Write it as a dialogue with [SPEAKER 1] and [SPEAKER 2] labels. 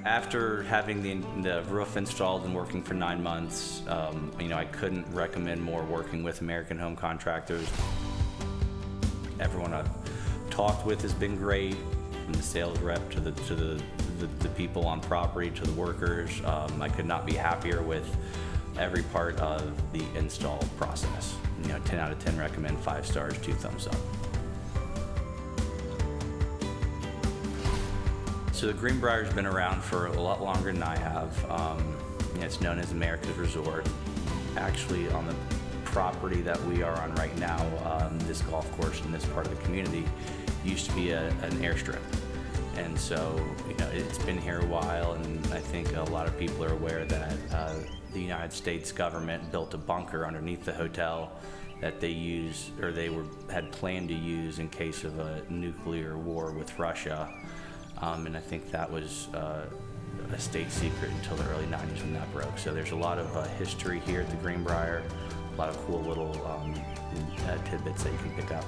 [SPEAKER 1] After having the roof installed and working for 9 months, I couldn't recommend more working with American Home Contractors. Everyone I've talked with has been great, from the sales rep to the people on property to the workers. I could not be happier with every part of the install process. 10 out of 10 recommend, 5 stars, 2 thumbs up. So the Greenbrier's been around for a lot longer than I have. It's known as America's Resort. Actually, on the property that we are on right now, this golf course in this part of the community used to be an airstrip. And so, it's been here a while, and I think a lot of people are aware that the United States government built a bunker underneath the hotel that they use, or had planned to use in case of a nuclear war with Russia. And I think that was a state secret until the early 90s when that broke. So there's a lot of history here at the Greenbrier, a lot of cool little tidbits that you can pick up.